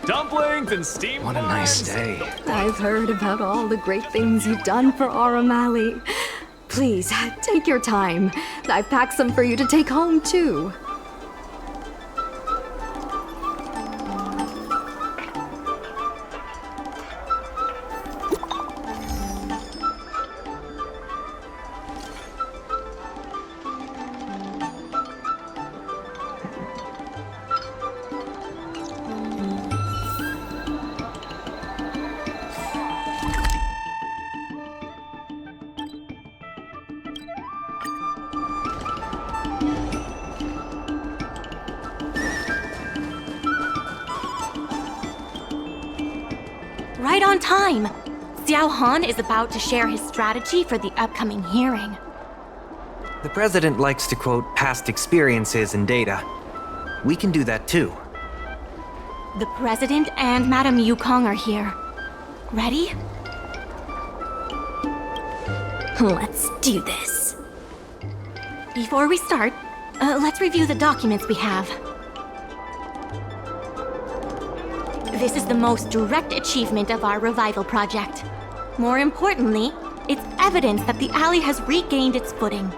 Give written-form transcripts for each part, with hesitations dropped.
dumplings and steamed What a nice day. I've heard about all the great things you've done for Aurum Alley. Please, take your time. I've packed some for you to take home, too. Right on time! Xiao Han is about to share his strategy for the upcoming hearing. The president likes to quote past experiences and data. We can do that too. The president and Madame Yukong are here. Ready? Let's do this. Before we start, let's review the documents we have. This is the most direct achievement of our revival project. More importantly, it's evidence that the alley has regained its footing.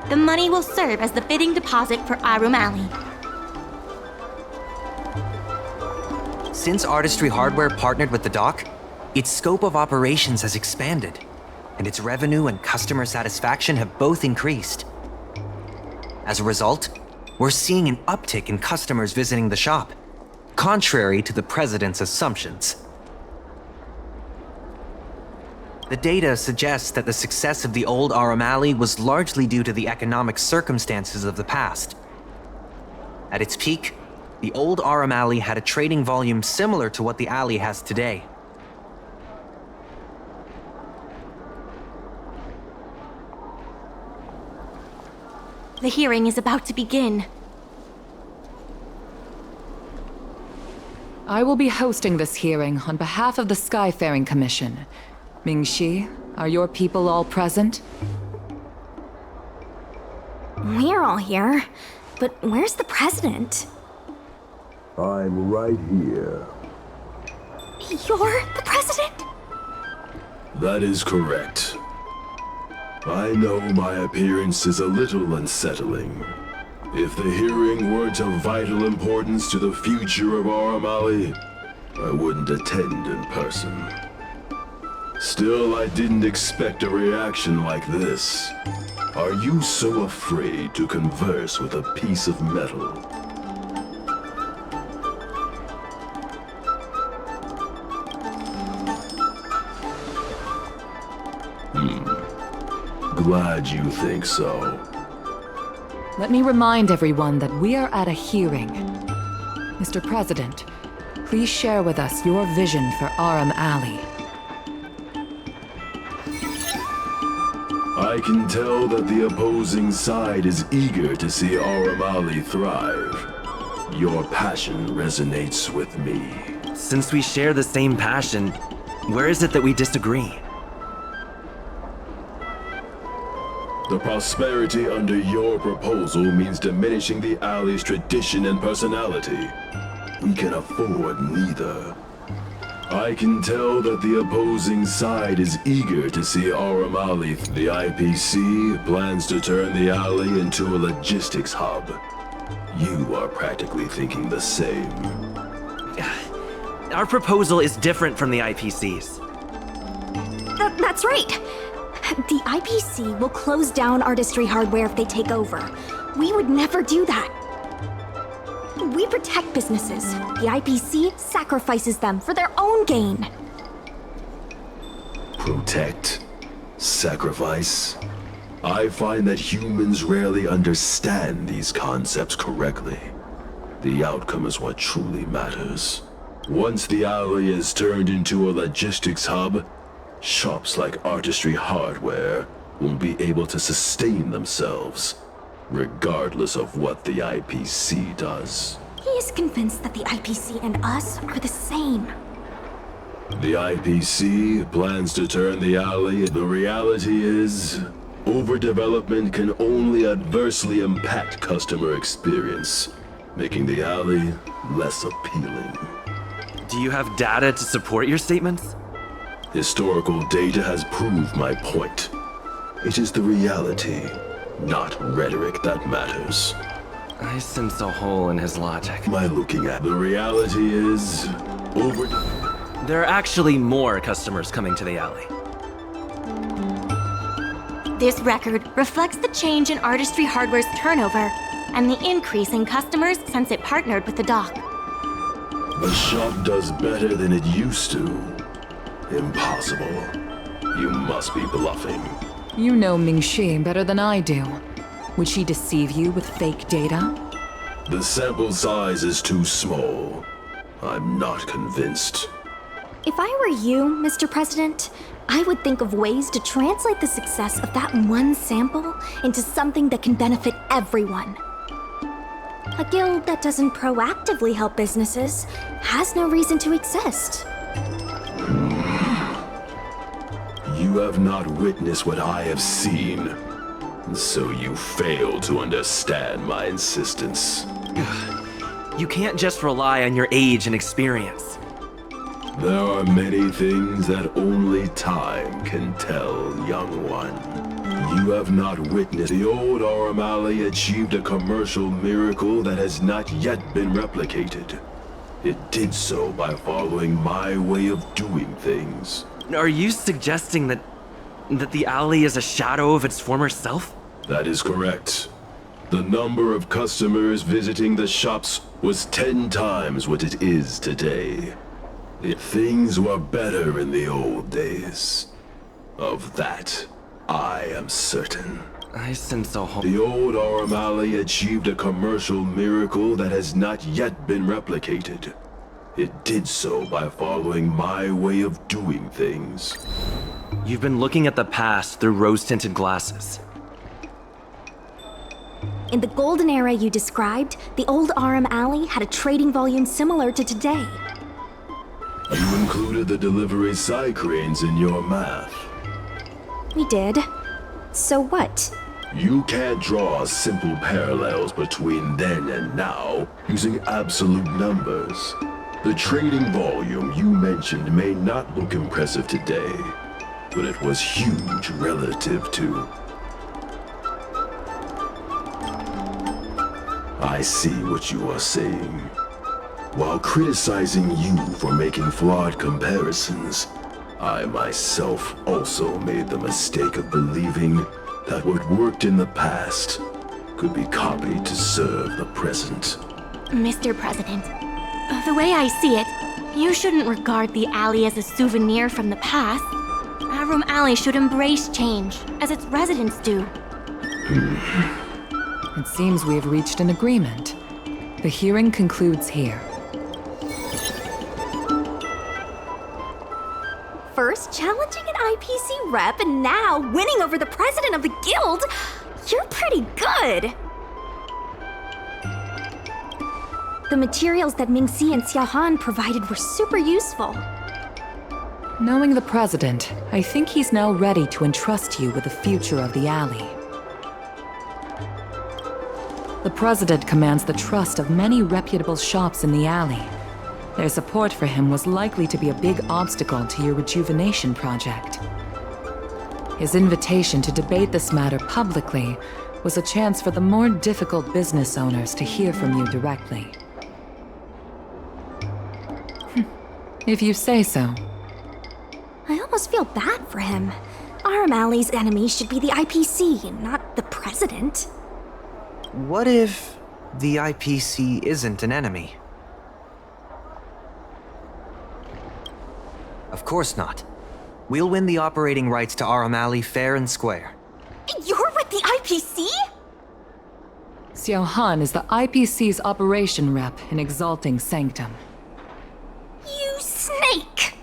The money will serve as the bidding deposit for Aurum Alley. Since Artistry Hardware partnered with the dock, its scope of operations has expanded, and its revenue and customer satisfaction have both increased. As a result, we're seeing an uptick in customers visiting the shop, contrary to the president's assumptions. The data suggests that the success of the old Aurum Alley was largely due to the economic circumstances of the past. At its peak, the old Aurum Alley had a trading volume similar to what the alley has today. The hearing is about to begin. I will be hosting this hearing on behalf of the Skyfaring Commission. Mingxi, are your people all present? We're all here, but where's the president? I'm right here. You're the president? That is correct. I know my appearance is a little unsettling. If the hearing weren't of vital importance to the future of Aurum Alley, I wouldn't attend in person. Still, I didn't expect a reaction like this. Are you so afraid to converse with a piece of metal? Glad you think so. Let me remind everyone that we are at a hearing. Mr. President, please share with us your vision for Aurum Alley. I can tell that the opposing side is eager to see Aurum Alley thrive. Your passion resonates with me. Since we share the same passion, where is it that we disagree? The prosperity under your proposal means diminishing the alley's tradition and personality. We can afford neither. I can tell that the opposing side is eager to see Aurum Alley. The IPC plans to turn the alley into a logistics hub. You are practically thinking the same. Our proposal is different from the IPC's. That's right. The IPC will close down Artistry Hardware if they take over. We would never do that. We protect businesses. The IPC sacrifices them for their own gain. Protect? Sacrifice? I find that humans rarely understand these concepts correctly. The outcome is what truly matters. Once the alley is turned into a logistics hub, shops like Artistry Hardware won't be able to sustain themselves, regardless of what the IPC does. He is convinced that the IPC and us are the same. The IPC plans to turn the alley. The reality is, overdevelopment can only adversely impact customer experience, making the alley less appealing. Do you have data to support your statements? Historical data has proved my point. It is the reality, not rhetoric, that matters. I sense a hole in his logic. Am I looking at? The reality is over. There are actually more customers coming to the alley. This record reflects the change in Artistry Hardware's turnover and the increase in customers since it partnered with the dock. The shop does better than it used to. Impossible. You must be bluffing. You know Ming-Shi better than I do. Would she deceive you with fake data? The sample size is too small. I'm not convinced. If I were you, Mr. President, I would think of ways to translate the success of that one sample into something that can benefit everyone. A guild that doesn't proactively help businesses has no reason to exist. You have not witnessed what I have seen, so you fail to understand my insistence. You can't just rely on your age and experience. There are many things that only time can tell, young one. You have not witnessed. The old Aurum Alley achieved a commercial miracle that has not yet been replicated. It did so by following my way of doing things. Are you suggesting that the alley is a shadow of its former self? That is correct. The number of customers visiting the shops was 10 times what it is today. Things were better in the old days. Of that, I am certain. I sense a hole. The old Aurum Alley achieved a commercial miracle that has not yet been replicated. It did so by following my way of doing things. You've been looking at the past through rose-tinted glasses. In the golden era you described, the old Aurum Alley had a trading volume similar to today. You included the delivery side cranes in your math. We did. So what? You can't draw simple parallels between then and now using absolute numbers. The trading volume you mentioned may not look impressive today, but it was huge relative to... I see what you are saying. While criticizing you for making flawed comparisons, I myself also made the mistake of believing that what worked in the past could be copied to serve the present. Mr. President, the way I see it, you shouldn't regard the alley as a souvenir from the past. Aurum Alley should embrace change, as its residents do. It seems we have reached an agreement. The hearing concludes here. First challenging an IPC rep and now winning over the president of the guild? You're pretty good! The materials that Ming-Si and Xiaohan provided were super useful. Knowing the president, I think he's now ready to entrust you with the future of the alley. The president commands the trust of many reputable shops in the alley. Their support for him was likely to be a big obstacle to your rejuvenation project. His invitation to debate this matter publicly was a chance for the more difficult business owners to hear from you directly. If you say so. I almost feel bad for him. Aurum Alley's enemy should be the IPC, not the president. What if the IPC isn't an enemy? Of course not. We'll win the operating rights to Aurum Alley fair and square. You're with the IPC? Xiaohan is the IPC's operation rep in Exalting Sanctum. You snake!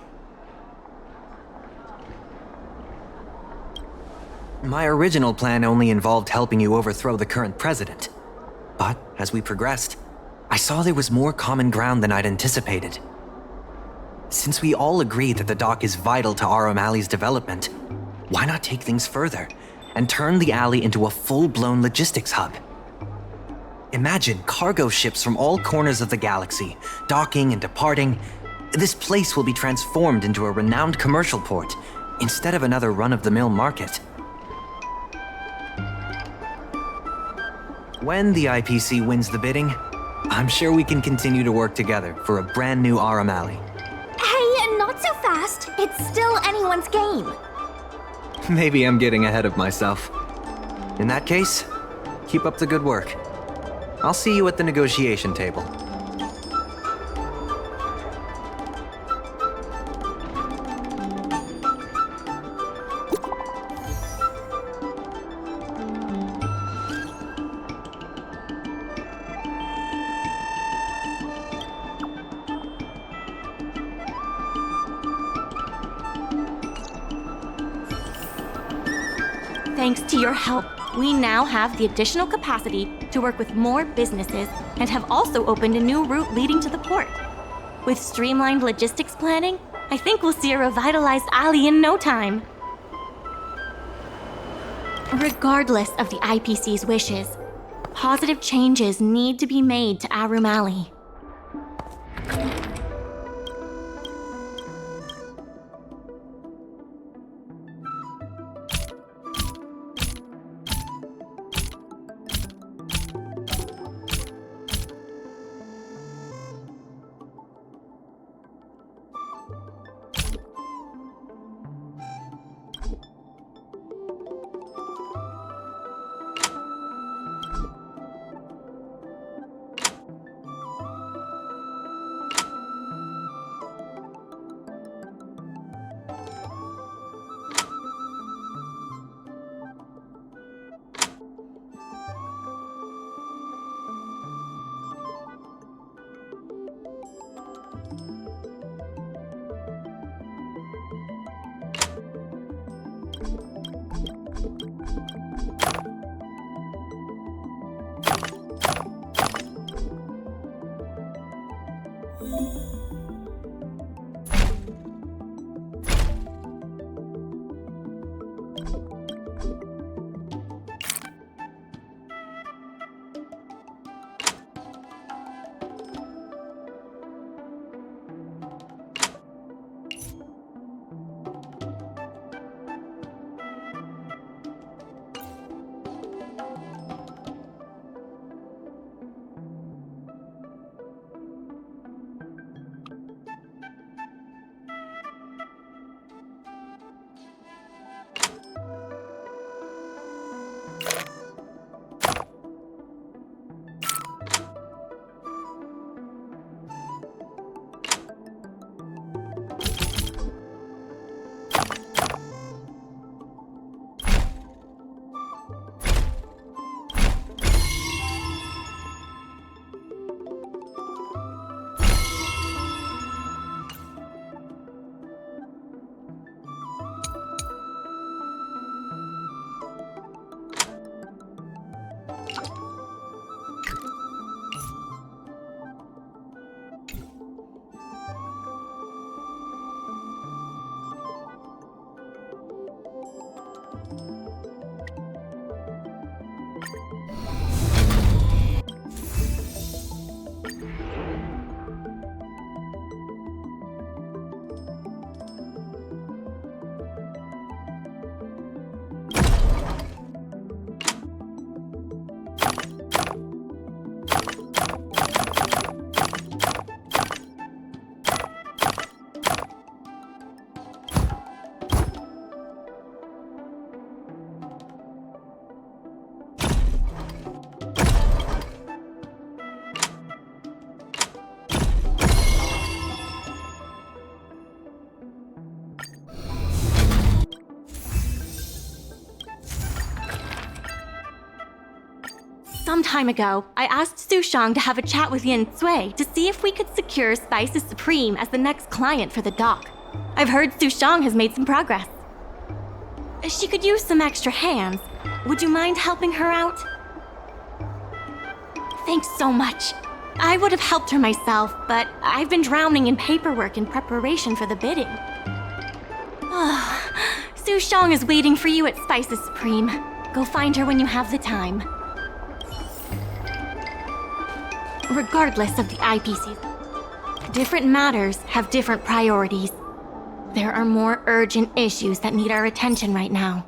My original plan only involved helping you overthrow the current president. But as we progressed, I saw there was more common ground than I'd anticipated. Since we all agree that the dock is vital to Aurum Alley's development, why not take things further and turn the alley into a full-blown logistics hub? Imagine cargo ships from all corners of the galaxy, docking and departing, This place will be transformed into a renowned commercial port, instead of another run-of-the-mill market. When the IPC wins the bidding, I'm sure we can continue to work together for a brand new Aurum Alley. Hey, not so fast. It's still anyone's game. Maybe I'm getting ahead of myself. In that case, keep up the good work. I'll see you at the negotiation table. Thanks to your help, we now have the additional capacity to work with more businesses and have also opened a new route leading to the port. With streamlined logistics planning, I think we'll see a revitalized alley in no time. Regardless of the IPC's wishes, positive changes need to be made to Aurum Alley. Some time ago, I asked Sushang to have a chat with Yin Sui to see if we could secure Spices Supreme as the next client for the dock. I've heard Sushang has made some progress. She could use some extra hands. Would you mind helping her out? Thanks so much. I would have helped her myself, but I've been drowning in paperwork in preparation for the bidding. Sushang is waiting for you at Spices Supreme. Go find her when you have the time. Regardless of the IPC's Different matters have different priorities. There are more urgent issues that need our attention right now.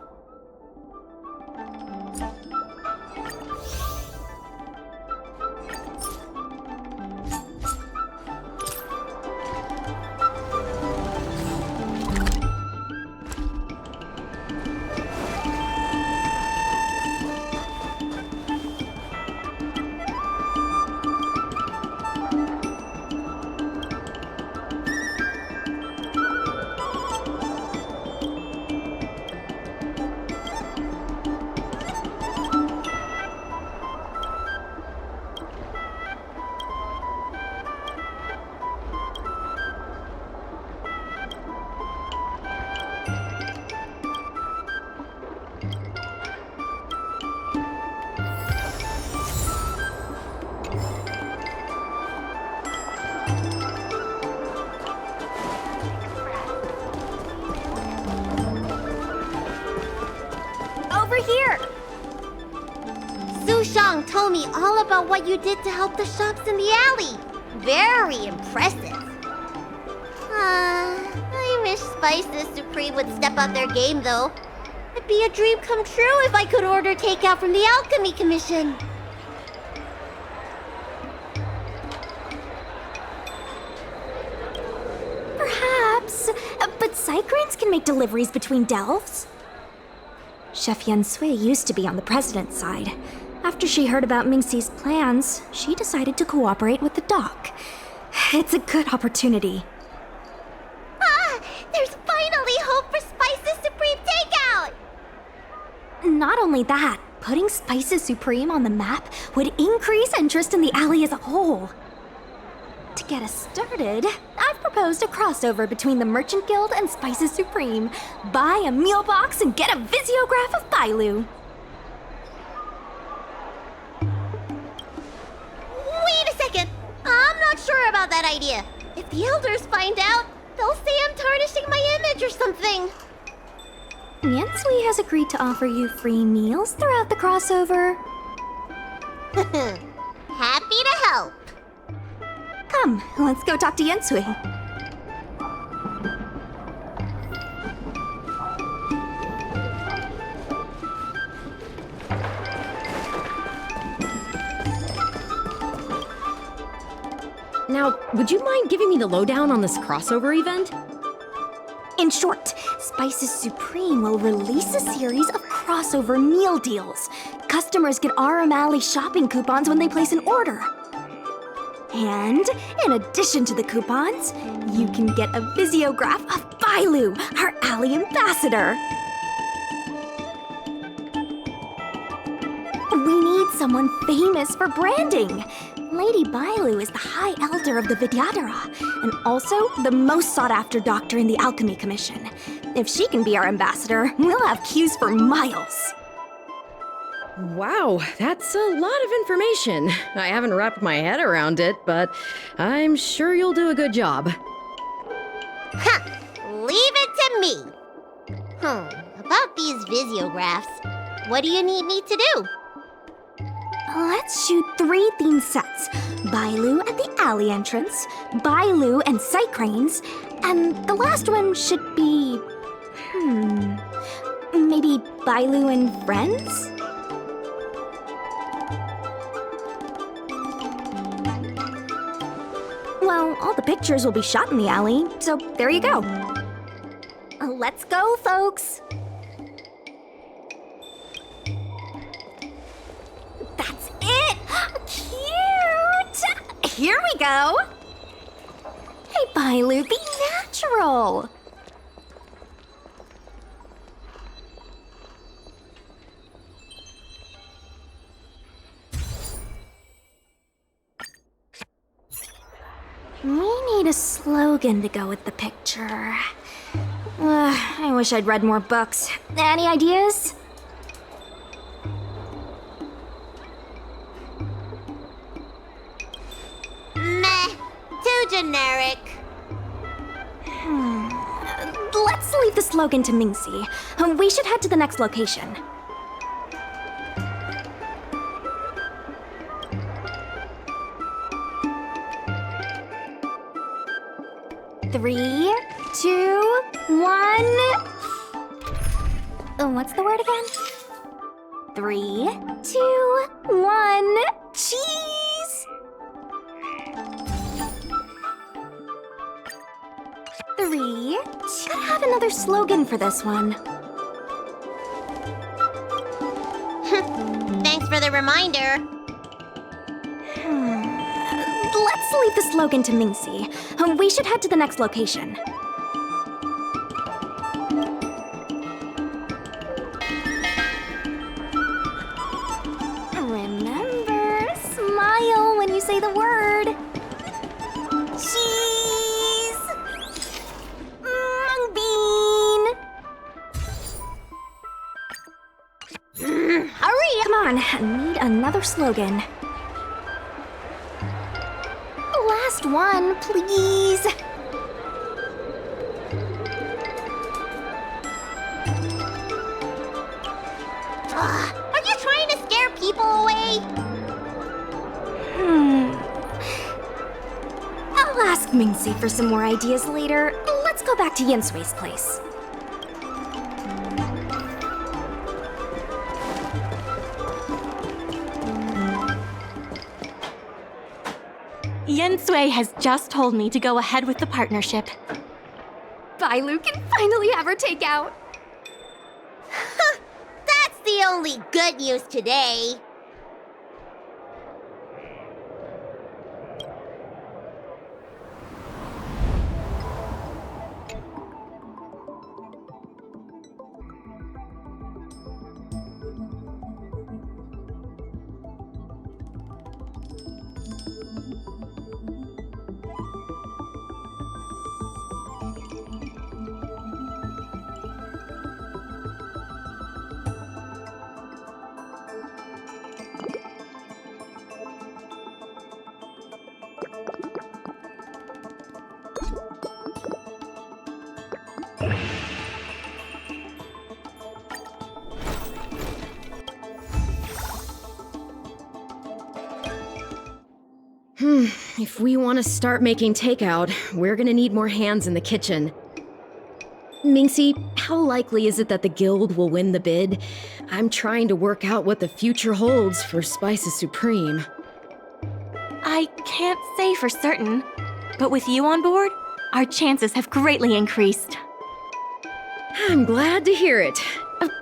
Over here! Su Shang told me all about what you did to help the shops in the alley. Very impressive. I wish Spices Supreme would step up their game, though. It'd be a dream come true if I could order takeout from the Alchemy Commission. Perhaps, but Cycranes can make deliveries between delves. Chef Yen Sui used to be on the president's side. After she heard about Mingxi's plans, she decided to cooperate with the doc. It's a good opportunity. There's finally hope for Spices Supreme takeout! Not only that, putting Spices Supreme on the map would increase interest in the alley as a whole. To get us started, I've proposed a crossover between the Merchant Guild and Spices Supreme. Buy a meal box and get a visiograph of Bailu. Wait a second! I'm not sure about that idea. If the elders find out, they'll say I'm tarnishing my image or something. Yansui has agreed to offer you free meals throughout the crossover. Happy to help. Come, let's go talk to Yansui. Now, would you mind giving me the lowdown on this crossover event? In short, Spices Supreme will release a series of crossover meal deals. Customers get Aurum Alley shopping coupons when they place an order. And in addition to the coupons, you can get a visiograph of Bailu, our alley ambassador. We need someone famous for branding. Lady Bailu is the High Elder of the Vidyadhara, and also the most sought-after doctor in the Alchemy Commission. If she can be our ambassador, we'll have queues for miles. Wow, that's a lot of information. I haven't wrapped my head around it, but I'm sure you'll do a good job. Leave it to me. About these visiographs, what do you need me to do? Let's shoot 3 theme sets. Bailu at the alley entrance, Bailu and Cycranes, and the last one should be... maybe Bailu and friends? Well, all the pictures will be shot in the alley, so there you go. Let's go, folks! That's it! Cute! Here we go! Hey, Bailu, be natural! We need a slogan to go with the picture. I wish I'd read more books. Any ideas? Meh. Too generic. Let's leave the slogan to Mingxi. We should head to the next location. 3, 2, 1. What's the word again? 3, 2, 1. Cheese! 3. Should have another slogan for this one. Thanks for the reminder. Let's leave the slogan to Mingxi. We should head to the next location. Remember, smile when you say the word. Cheese! Mung bean! Hurry! Come on, need another slogan. Last one, please. Are you trying to scare people away? I'll ask Mingxi for some more ideas later. Let's go back to Yinsui's place. Yensui has just told me to go ahead with the partnership. Bailu can finally have her takeout. That's the only good news today. If we want to start making takeout, we're gonna need more hands in the kitchen. Mingxi, how likely is it that the guild will win the bid? I'm trying to work out what the future holds for Spices Supreme. I can't say for certain, but with you on board, our chances have greatly increased. I'm glad to hear it.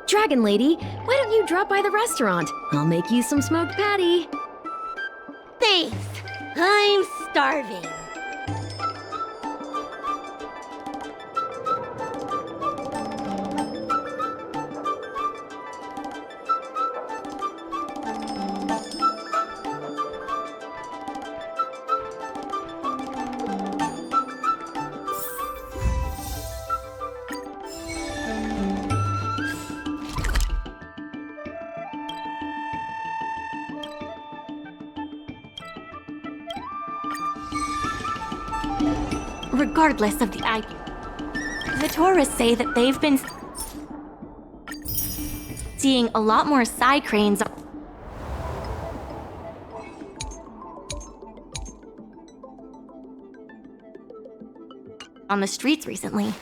Dragon Lady, why don't you drop by the restaurant? I'll make you some smoked patty. Thanks. I'm starving. Regardless of the IP, the tourists say that they've been seeing a lot more side cranes on the streets recently.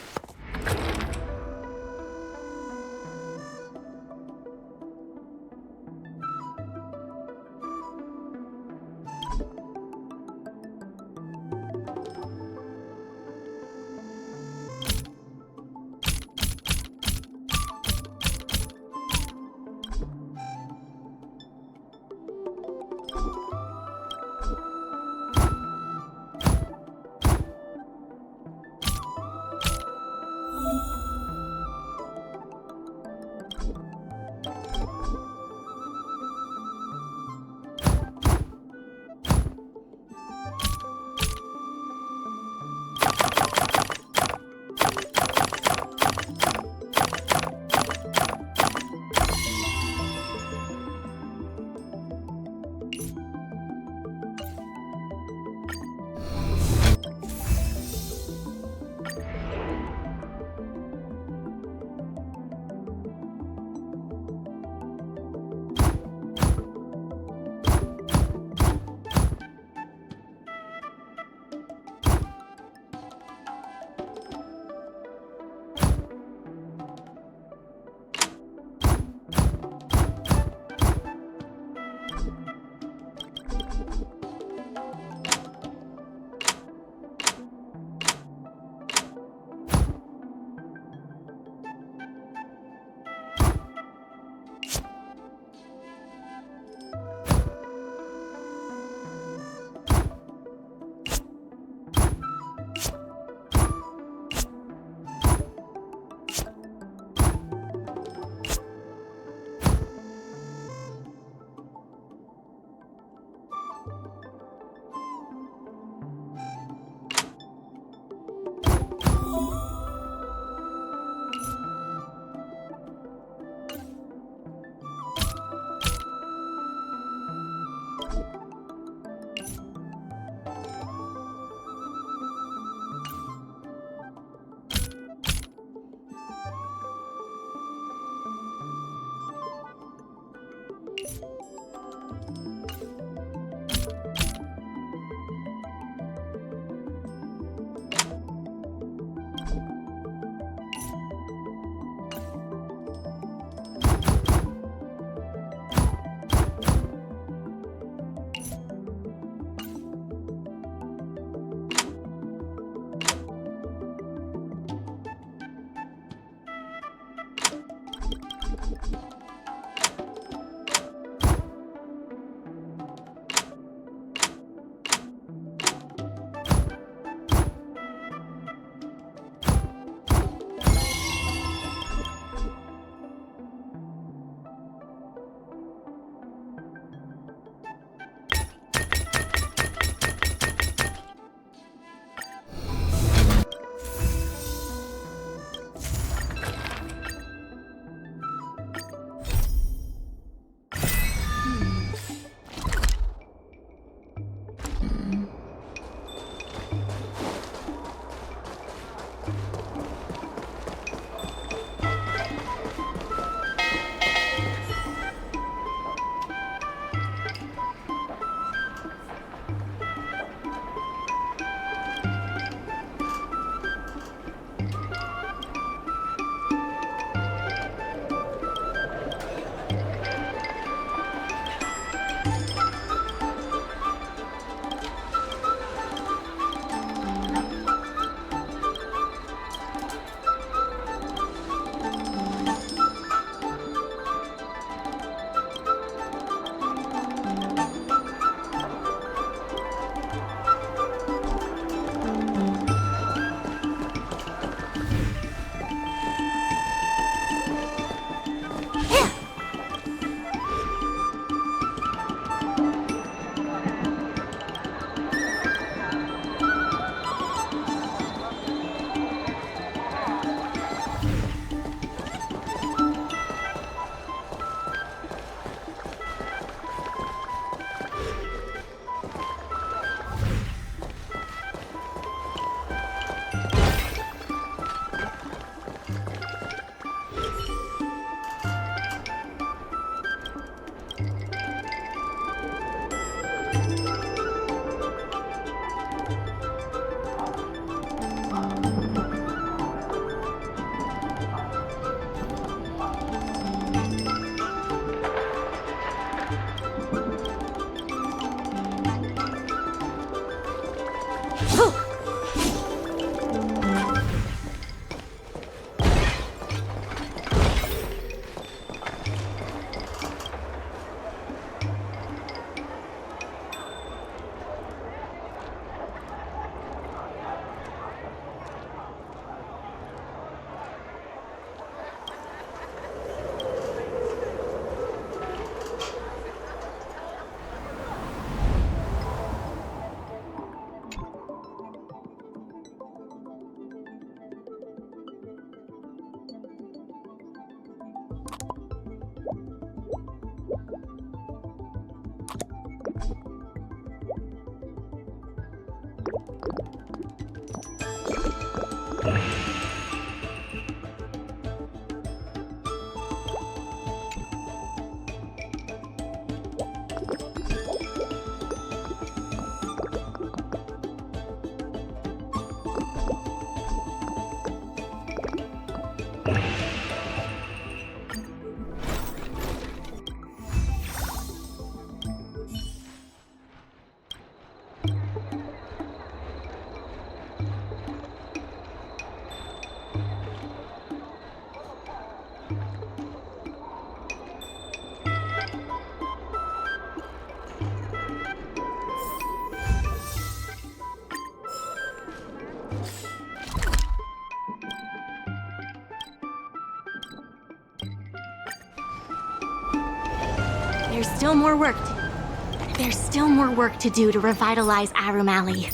There's still more work to do to revitalize Aurum Alley.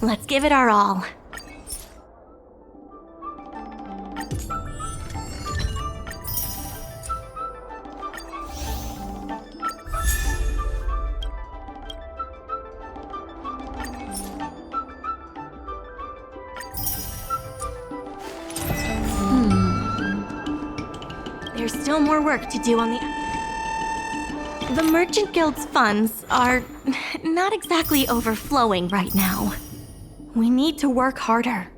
Let's give it our all. There's still more work to do on the Merchant Guild's funds are not exactly overflowing right now. We need to work harder.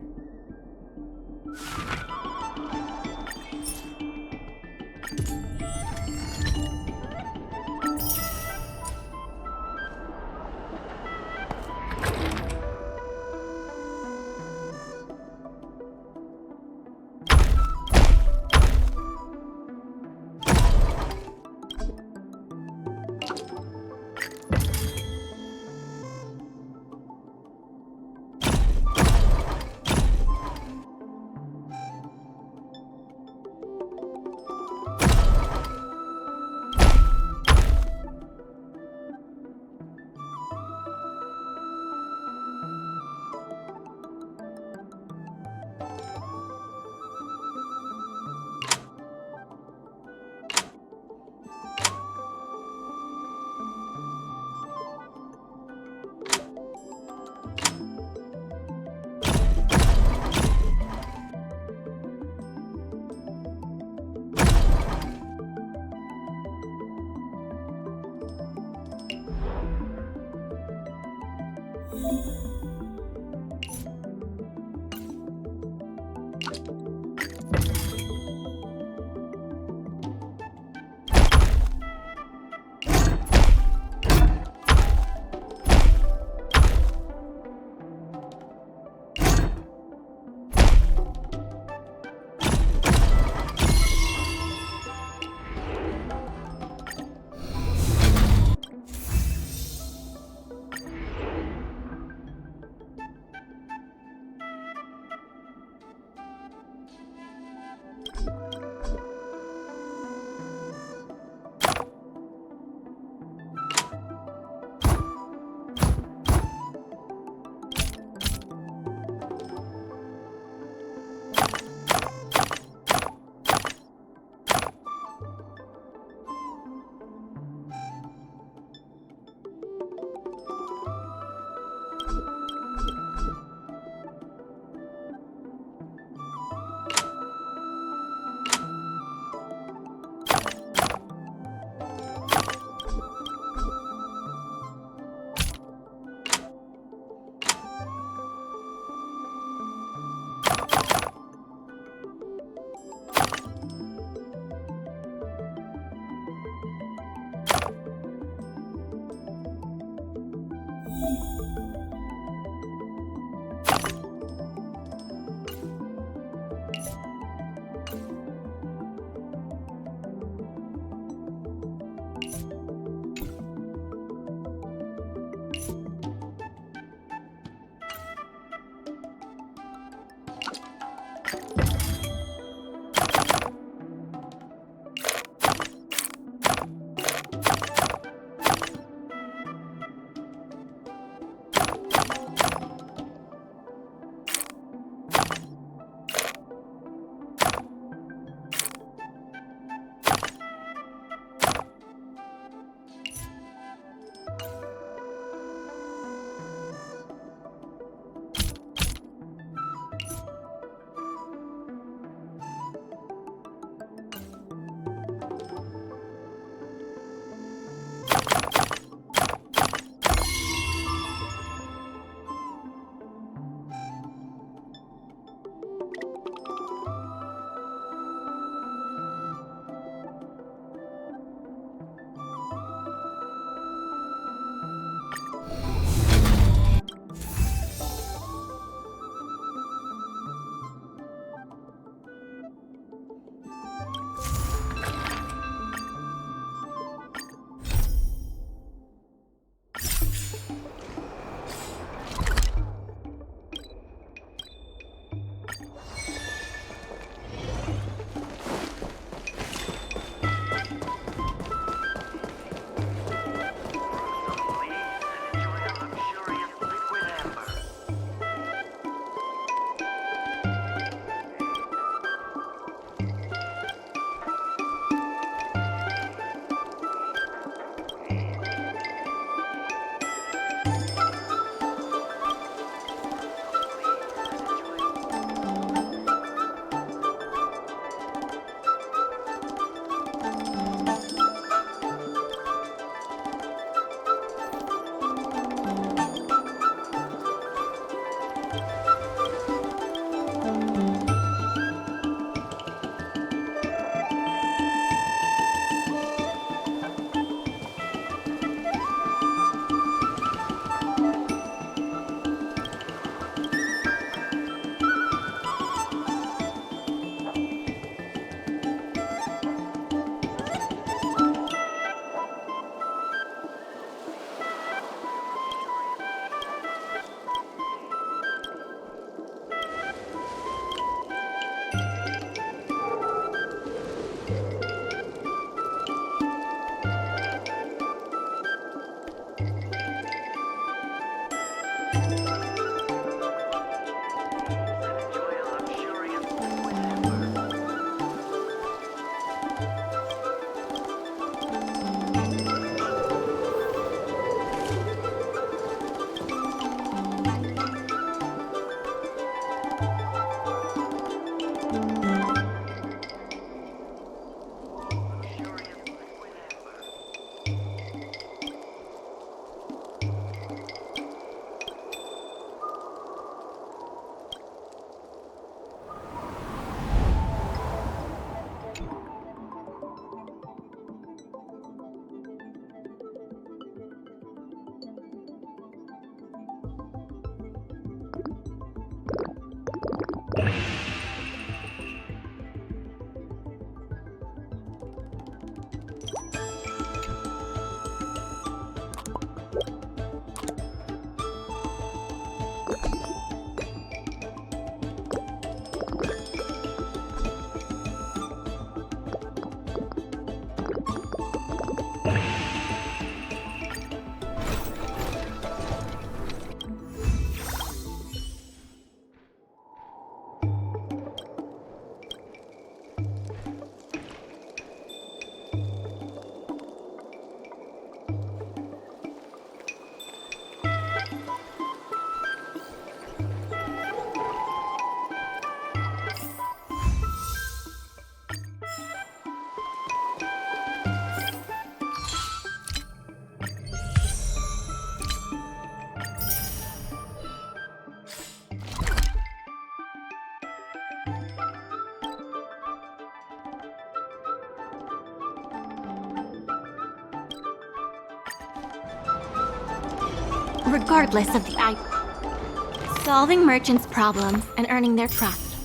regardless of the IP. Solving merchants' problems and earning their trust.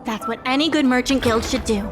That's what any good merchant guild should do.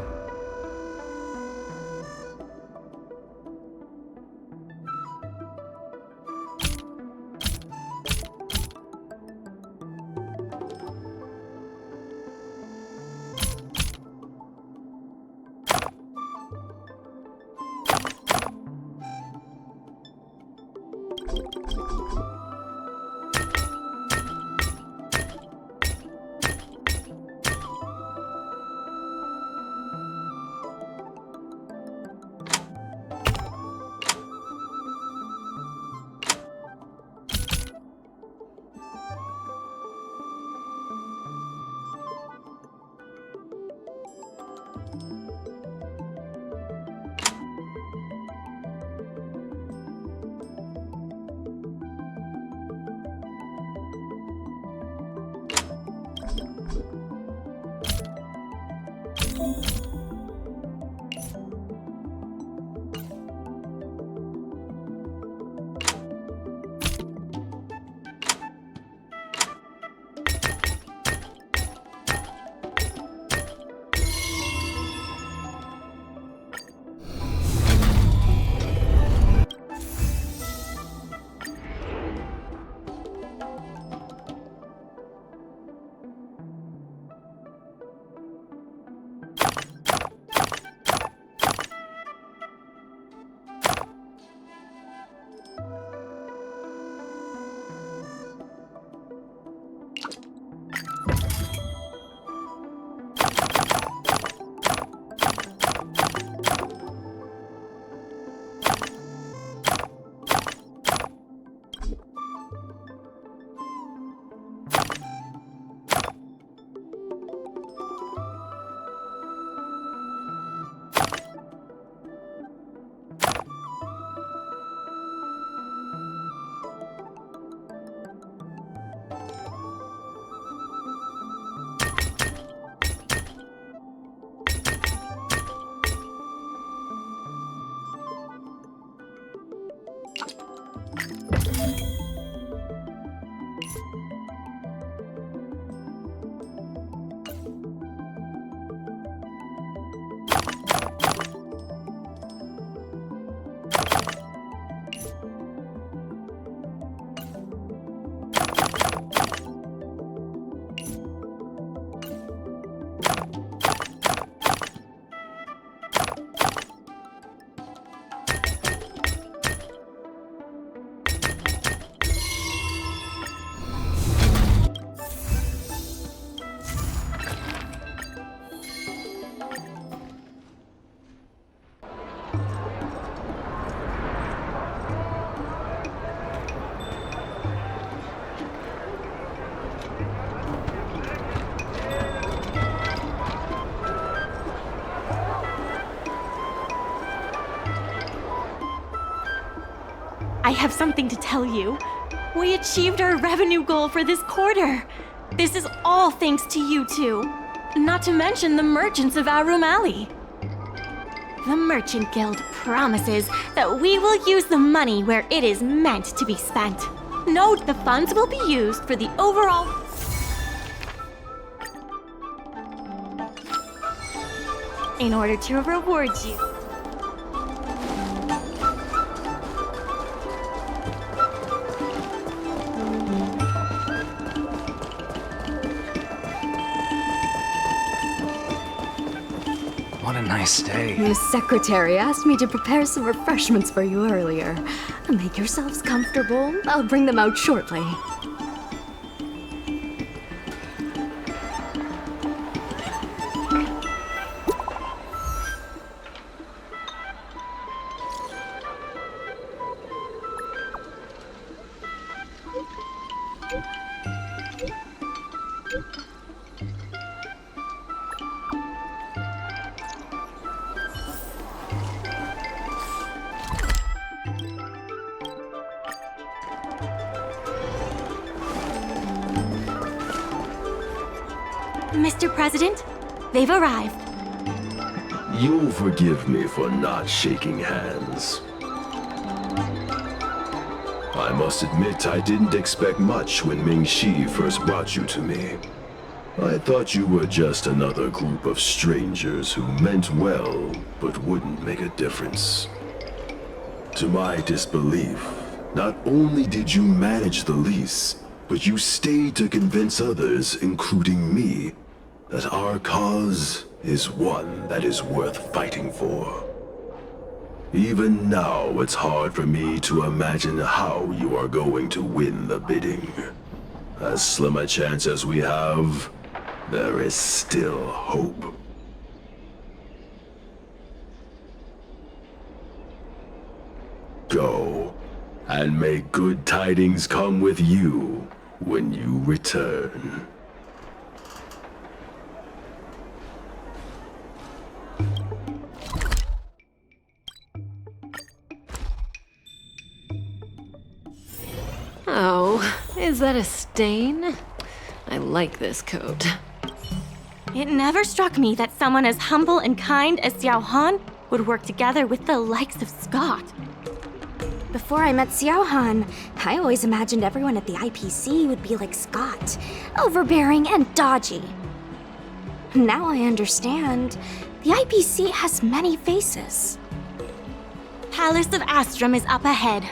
I have something to tell you. We achieved our revenue goal for this quarter. This is all thanks to you two. Not to mention the merchants of Aurum Alley. The Merchant Guild promises that we will use the money where it is meant to be spent. Note the funds will be used for the overall... in order to reward you. What a nice day. The secretary asked me to prepare some refreshments for you earlier. Make yourselves comfortable. I'll bring them out shortly. Mr. President, they've arrived. You'll forgive me for not shaking hands. I must admit I didn't expect much when Ming-Shi first brought you to me. I thought you were just another group of strangers who meant well, but wouldn't make a difference. To my disbelief, not only did you manage the lease, but you stayed to convince others, including me, that our cause is one that is worth fighting for. Even now, it's hard for me to imagine how you are going to win the bidding. As slim a chance as we have, there is still hope. Go, and may good tidings come with you when you return. Oh, is that a stain? I like this coat. It never struck me that someone as humble and kind as Xiao Han would work together with the likes of Scott. Before I met Xiao Han, I always imagined everyone at the IPC would be like Scott, overbearing and dodgy. Now I understand. The IPC has many faces. Palace of Astrum is up ahead.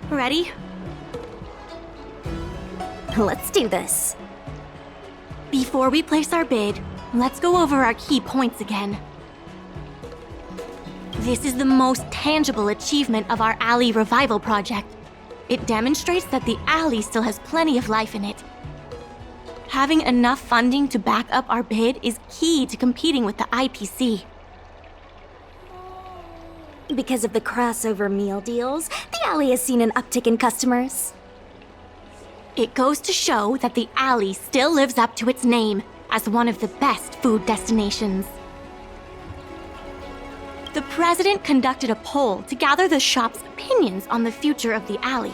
Ready? Let's do this. Before we place our bid, let's go over our key points again. This is the most tangible achievement of our alley revival project. It demonstrates that the alley still has plenty of life in it. Having enough funding to back up our bid is key to competing with the IPC. Because of the crossover meal deals, the alley has seen an uptick in customers. It goes to show that the alley still lives up to its name as one of the best food destinations. The president conducted a poll to gather the shop's opinions on the future of the alley.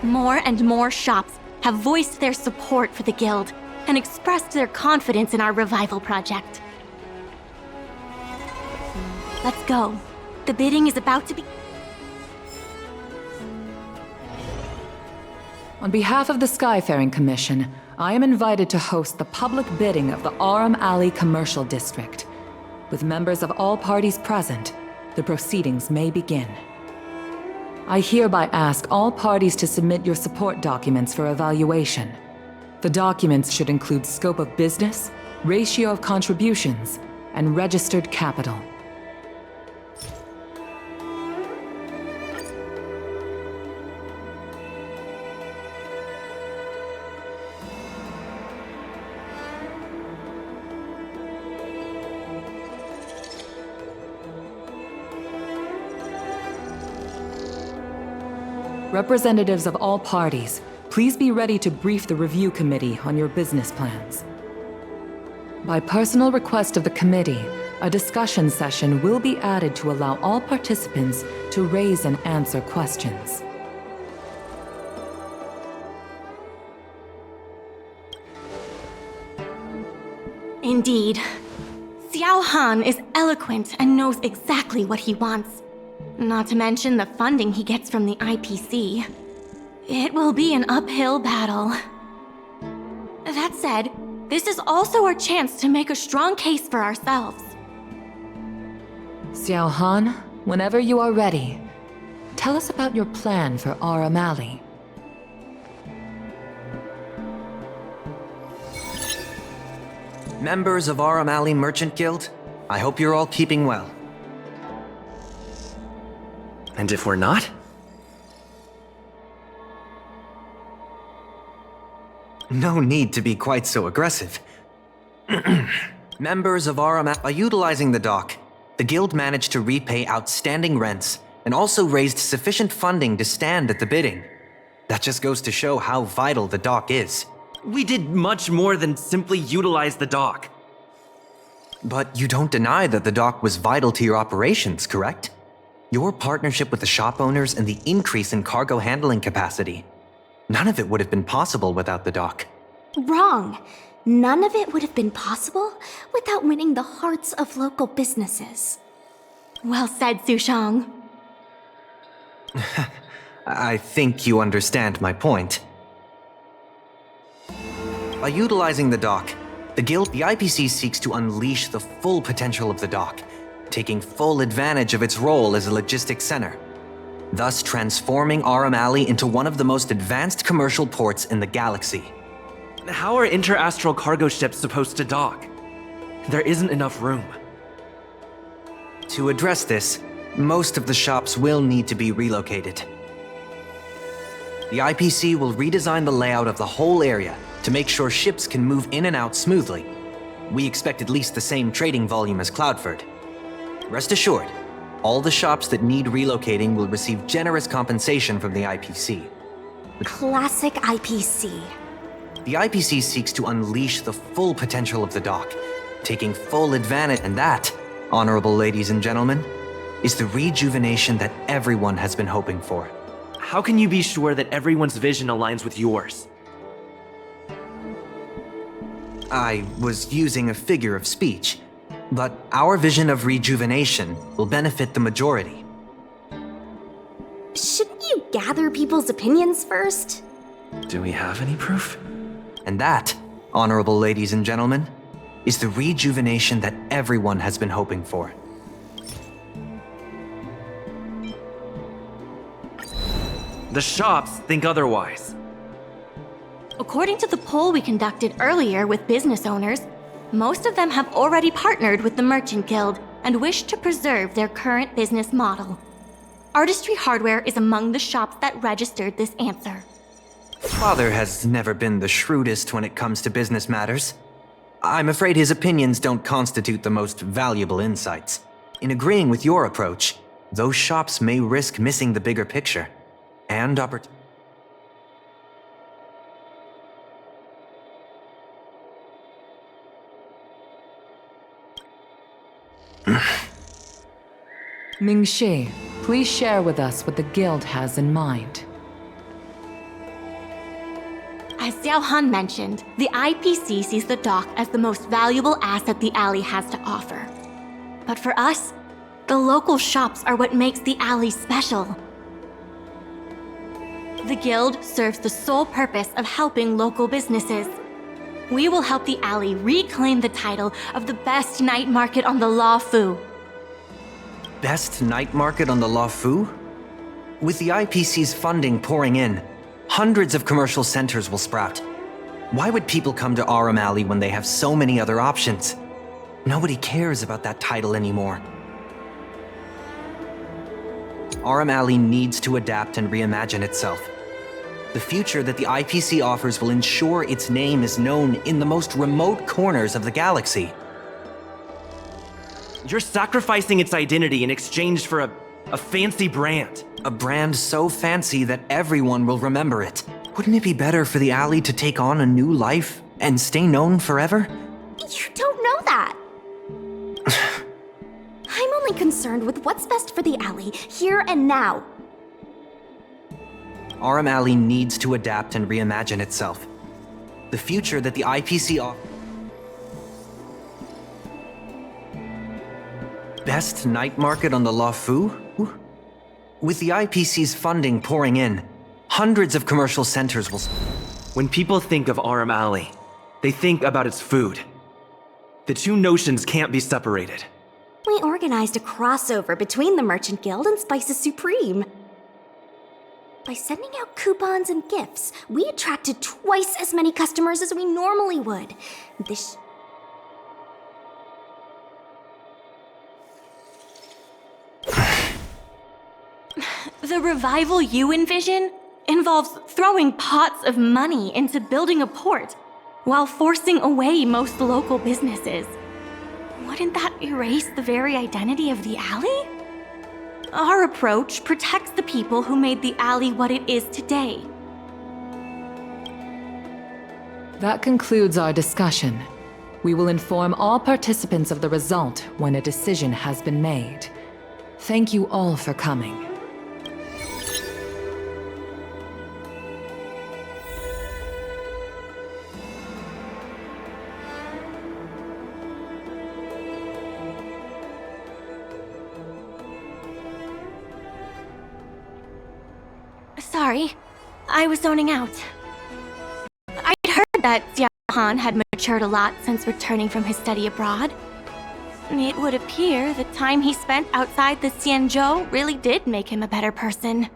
More and more shops have voiced their support for the guild and expressed their confidence in our revival project. Let's go. The bidding is about to be... On behalf of the Skyfaring Commission, I am invited to host the public bidding of the Aurum Alley Commercial District. With members of all parties present, the proceedings may begin. I hereby ask all parties to submit your support documents for evaluation. The documents should include scope of business, ratio of contributions, and registered capital. Representatives of all parties, please be ready to brief the review committee on your business plans. By personal request of the committee, a discussion session will be added to allow all participants to raise and answer questions. Indeed. Xiao Han is eloquent and knows exactly what he wants. Not to mention the funding he gets from the IPC. It will be an uphill battle. That said, this is also our chance to make a strong case for ourselves. Xiao Han, whenever you are ready, tell us about your plan for Aurum Alley. Members of Aurum Alley Merchant Guild, I hope you're all keeping well. And if we're not? No need to be quite so aggressive. Members of Aurum, by utilizing the dock, the guild managed to repay outstanding rents and also raised sufficient funding to stand at the bidding. That just goes to show how vital the dock is. We did much more than simply utilize the dock. But you don't deny that the dock was vital to your operations, correct? Your partnership with the shop owners and the increase in cargo handling capacity. None of it would have been possible without the dock. Wrong. None of it would have been possible without winning the hearts of local businesses. Well said, Sushang. I think you understand my point. By utilizing the dock, the IPC seeks to unleash the full potential of the dock, taking full advantage of its role as a logistics center, thus transforming Aurum Alley into one of the most advanced commercial ports in the galaxy. How are interastral cargo ships supposed to dock? There isn't enough room. To address this, most of the shops will need to be relocated. The IPC will redesign the layout of the whole area to make sure ships can move in and out smoothly. We expect at least the same trading volume as Cloudford. Rest assured, all the shops that need relocating will receive generous compensation from the IPC. Classic IPC. The IPC seeks to unleash the full potential of the dock, taking full advantage, and that, honorable ladies and gentlemen, is the rejuvenation that everyone has been hoping for. How can you be sure that everyone's vision aligns with yours? I was using a figure of speech, but our vision of rejuvenation will benefit the majority. Shouldn't you gather people's opinions first? Do we have any proof? And that, honorable ladies and gentlemen, is the rejuvenation that everyone has been hoping for. The shops think otherwise. According to the poll we conducted earlier with business owners, most of them have already partnered with the Merchant Guild and wish to preserve their current business model. Artistry Hardware is among the shops that registered this answer. Father has never been the shrewdest when it comes to business matters. I'm afraid his opinions don't constitute the most valuable insights. In agreeing with your approach, those shops may risk missing the bigger picture and opportunity. Ming-Shi, please share with us what the Guild has in mind. As Xiao Han mentioned, the IPC sees the dock as the most valuable asset the alley has to offer. But for us, the local shops are what makes the alley special. The Guild serves the sole purpose of helping local businesses. We will help the alley reclaim the title of the best night market on the Law Fu. Best night market on the Law Fu? With the IPC's funding pouring in, hundreds of commercial centers will sprout. Why would people come to Aurum Alley when they have so many other options? Nobody cares about that title anymore. Aurum Alley needs to adapt and reimagine itself. The future that the IPC offers will ensure its name is known in the most remote corners of the galaxy. You're sacrificing its identity in exchange for a fancy brand. A brand so fancy that everyone will remember it. Wouldn't it be better for the alley to take on a new life and stay known forever? You don't know that. I'm only concerned with what's best for the alley, here and now. Aurum Alley needs to adapt and reimagine itself. The future that the IPC offers. Best night market on the La Fu? With the IPC's funding pouring in, hundreds of commercial centers will... When people think of Aurum Alley, they think about its food. The two notions can't be separated. We organized a crossover between the Merchant Guild and Spices Supreme. By sending out coupons and gifts, we attracted twice as many customers as we normally would. This... The revival you envision involves throwing pots of money into building a port while forcing away most local businesses. Wouldn't that erase the very identity of the alley? Our approach protects the people who made the alley what it is today. That concludes our discussion. We will inform all participants of the result when a decision has been made. Thank you all for coming. Sorry, I was zoning out. I'd heard that Xiao Han had matured a lot since returning from his study abroad. It would appear the time he spent outside the Xianzhou really did make him a better person.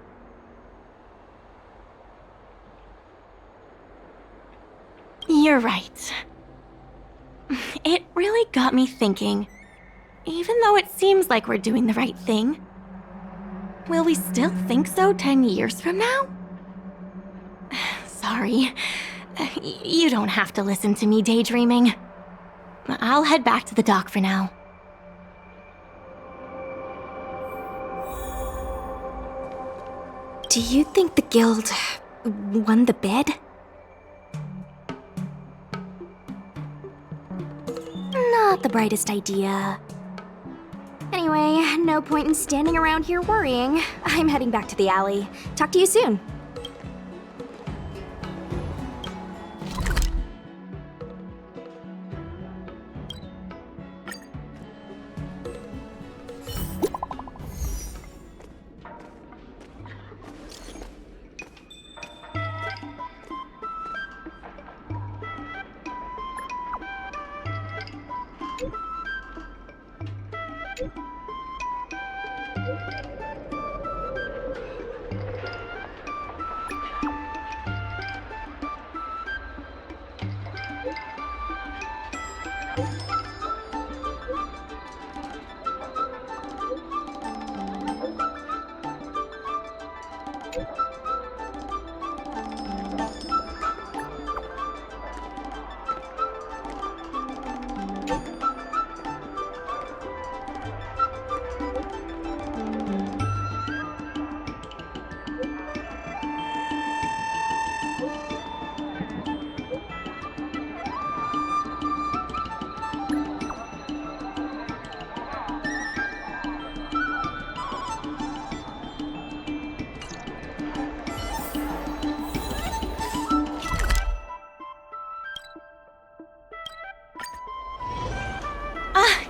You're right. It really got me thinking. Even though it seems like we're doing the right thing, will we still think so 10 years from now? Sorry. You don't have to listen to me daydreaming. I'll head back to the dock for now. Do you think the guild won the bid? Not the brightest idea. Anyway, no point in standing around here worrying. I'm heading back to the alley. Talk to you soon.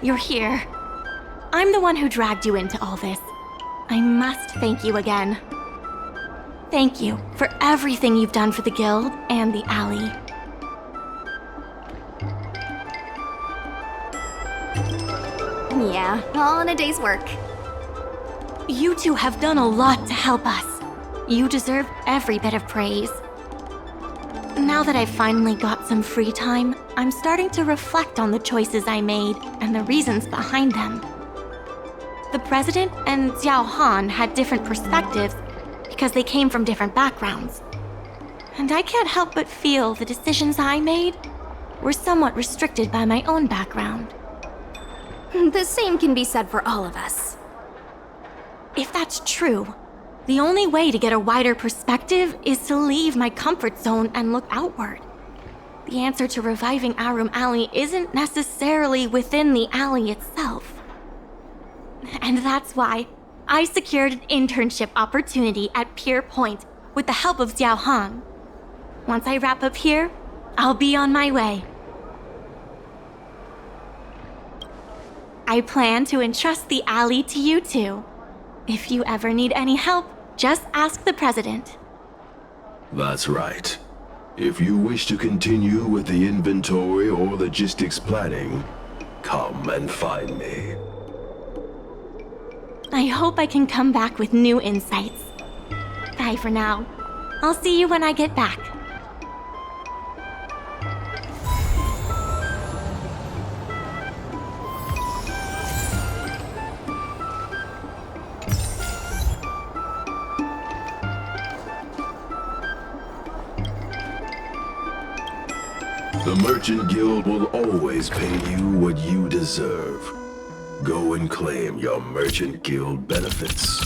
You're here. I'm the one who dragged you into all this. I must thank you again. Thank you for everything you've done for the guild and the alley. Yeah, all in a day's work. You two have done a lot to help us. You deserve every bit of praise. Now that I've finally got some free time, I'm starting to reflect on the choices I made and the reasons behind them. The president and Xiao Han had different perspectives because they came from different backgrounds. And I can't help but feel the decisions I made were somewhat restricted by my own background. The same can be said for all of us. If that's true, the only way to get a wider perspective is to leave my comfort zone and look outward. The answer to reviving Aurum Alley isn't necessarily within the alley itself. And that's why I secured an internship opportunity at Pier Point with the help of Xiao Han. Once I wrap up here, I'll be on my way. I plan to entrust the alley to you two. If you ever need any help, just ask the president. That's right. If you wish to continue with the inventory or logistics planning, come and find me. I hope I can come back with new insights. Bye for now. I'll see you when I get back. The Merchant Guild will always pay you what you deserve. Go and claim your Merchant Guild benefits.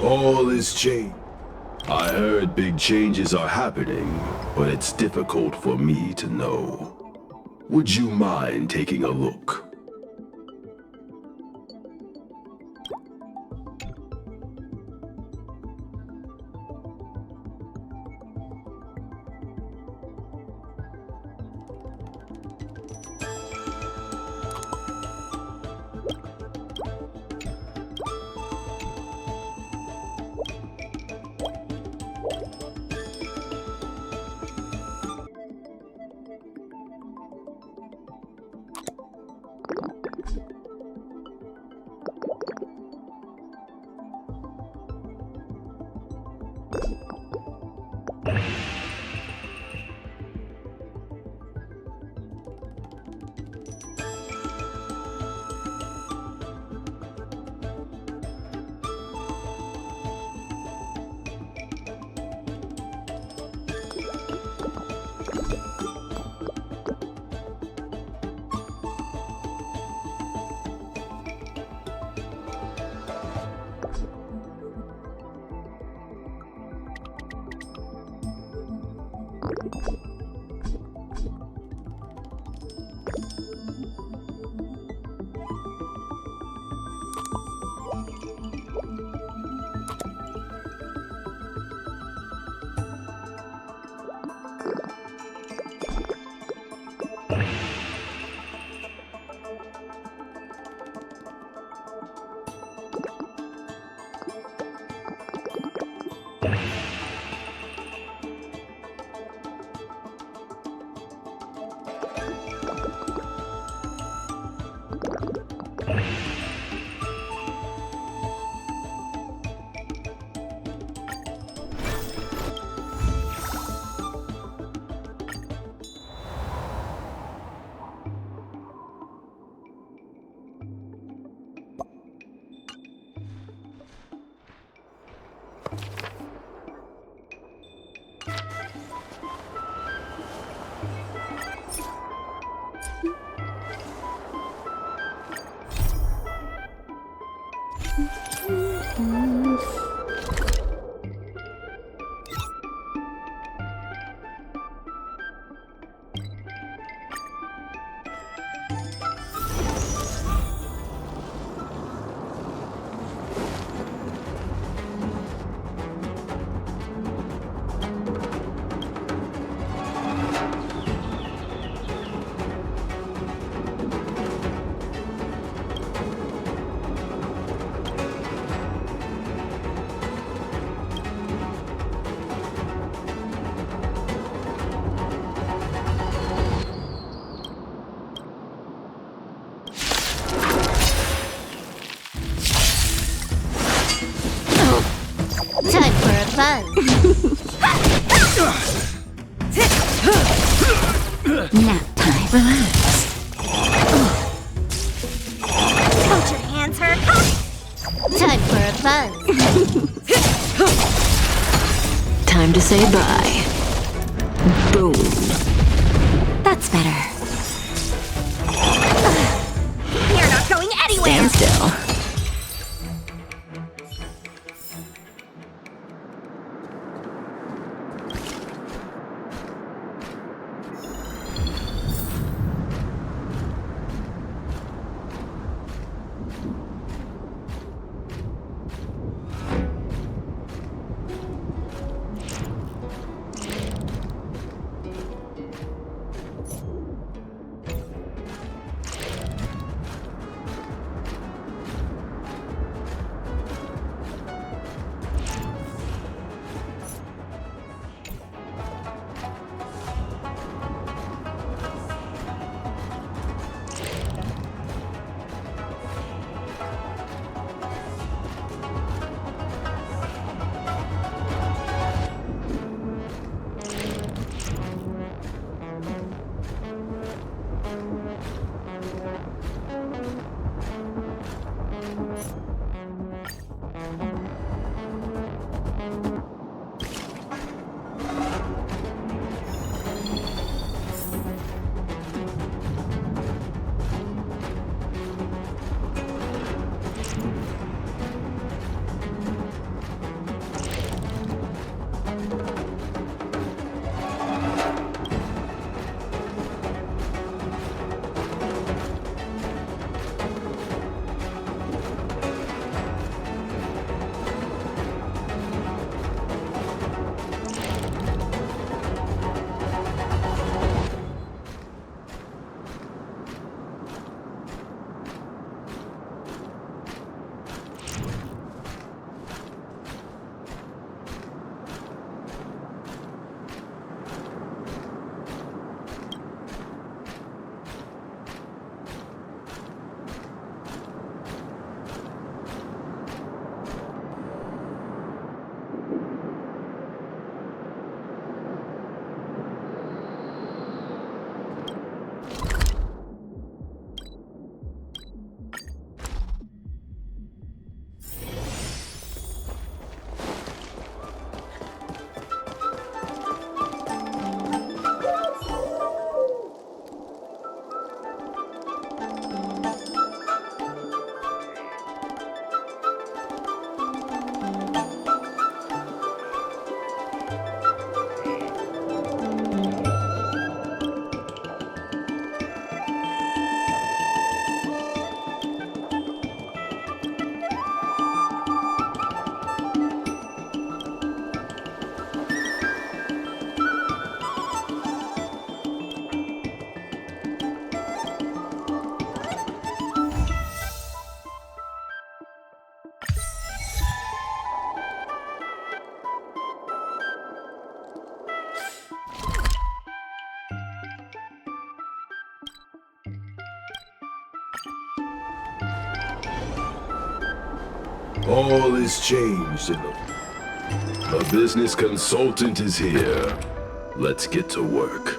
All is changed. I heard big changes are happening, but it's difficult for me to know. Would you mind taking a look? Time for a fun. Nap time. Relax. Don't your hands hurt? Time for a fun. Time to say bye. Boom. That's better. You're not going anywhere. Stand still. All is changed in the... A business consultant is here. Let's get to work.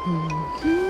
Mm-hmm.